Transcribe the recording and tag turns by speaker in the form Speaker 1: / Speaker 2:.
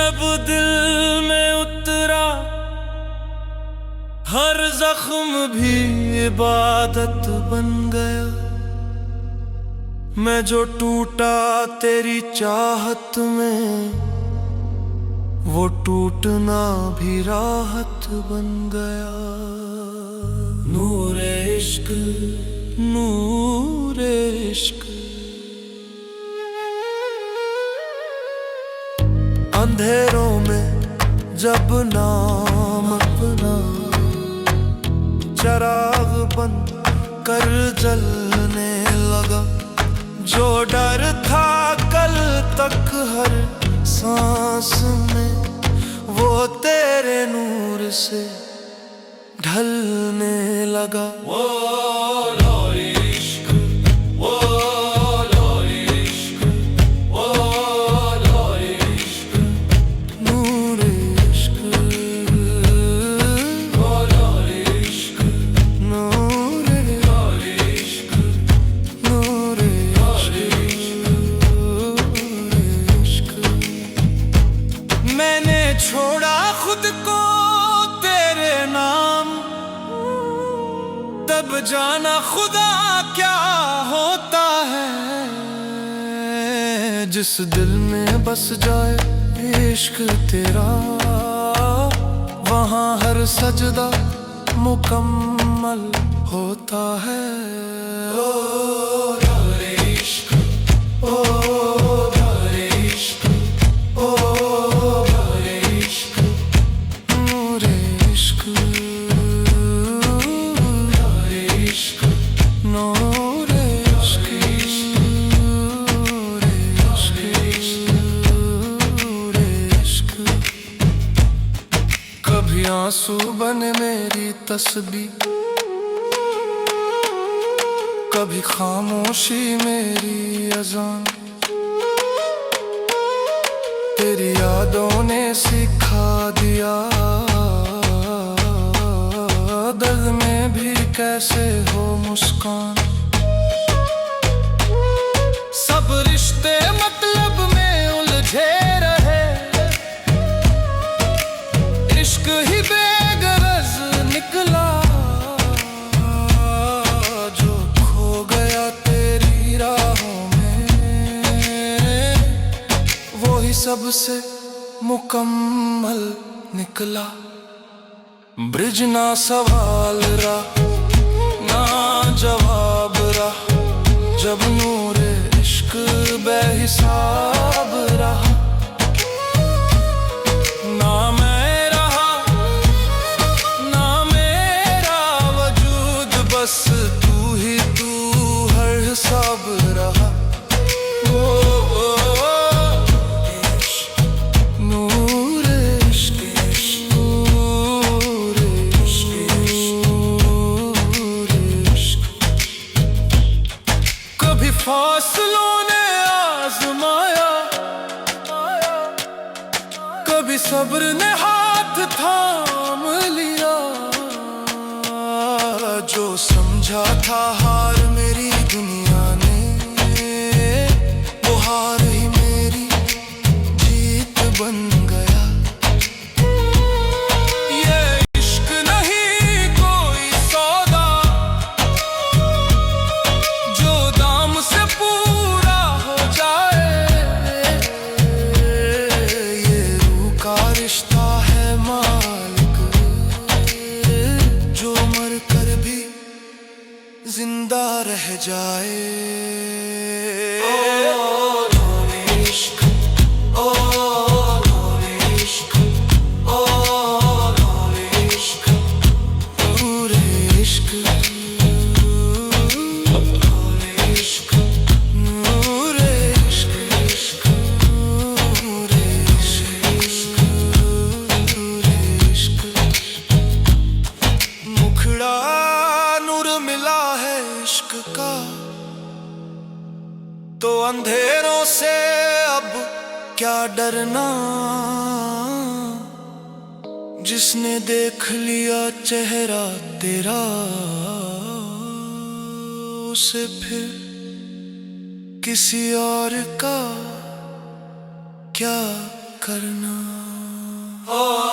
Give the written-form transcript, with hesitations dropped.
Speaker 1: जब दिल में उतरा हर जख्म भी इबादत बन गया। मैं जो टूटा तेरी चाहत में, वो टूटना भी राहत बन गया। नूरे इश्क, नूरे इश्क। अंधेरों में जब नाम अपना चिराग बंद कर जलने लगा, जो डर था कल तक हर सांस में, वो तेरे नूर से ढलने लगा। वो लोरी इश्क, वो लोरी इश्क, वो लोरी इश्क, नूर इश्क, वो लोरी इश्क, नूर लोरी इश्क, नूर इश्क। मैंने छोड़ा खुद को तेरे नाम, तब जाना खुदा क्या होता है। जिस दिल में बस जाए इश्क तेरा, वहाँ हर सजदा मुकम्मल होता है। ओ लोरे इश्क, ओ लोरे इश्क, ओ लोरे इश्क, नूरे इश्क, लोरे इश्क, नूरे इश्क, नूरे इश्क, नूरे इश्क। कभी आंसू बने मेरी तस्बीह, कभी खामोशी मेरी अज़ान। तेरी यादों ने सिखा दिया दर्द में भी कैसे हो मुस्कान। सब रिश्ते मतलब में उलझे रहे, इश्क ही बेगरज निकला। जो खो गया तेरी राहों में, वो ही सबसे मुकम्मल निकला। ब्रिज ना सवाल रहा, ना जवाब रहा, जब नूरे इश्क बेहिसाब रहा। ना मैं रहा, ना मेरा वजूद, बस तू ही तू हर हिसाब रहा। फासलों ने आजमाया, कभी सब्र ने हाथ थाम लिया। जो समझा था हार मेरी दुनिया ने, वो हार ही मेरी जीत बन गया। रिश्ता है मालिक, जो मर कर भी जिंदा रह जाए। ओ लोरे इश्क, ओ लोरे इश्क, ओ लोरे इश्क, नूरे इश्क, लोरे इश्क, नूरे इश्क, इश्क, नूरे इश्क, मुखड़ा नूर मिला है इश्क का, तो अंधेरों से अब क्या डरना। जिसने देख लिया चेहरा तेरा, उसे फिर किसी और का क्या करना। ओ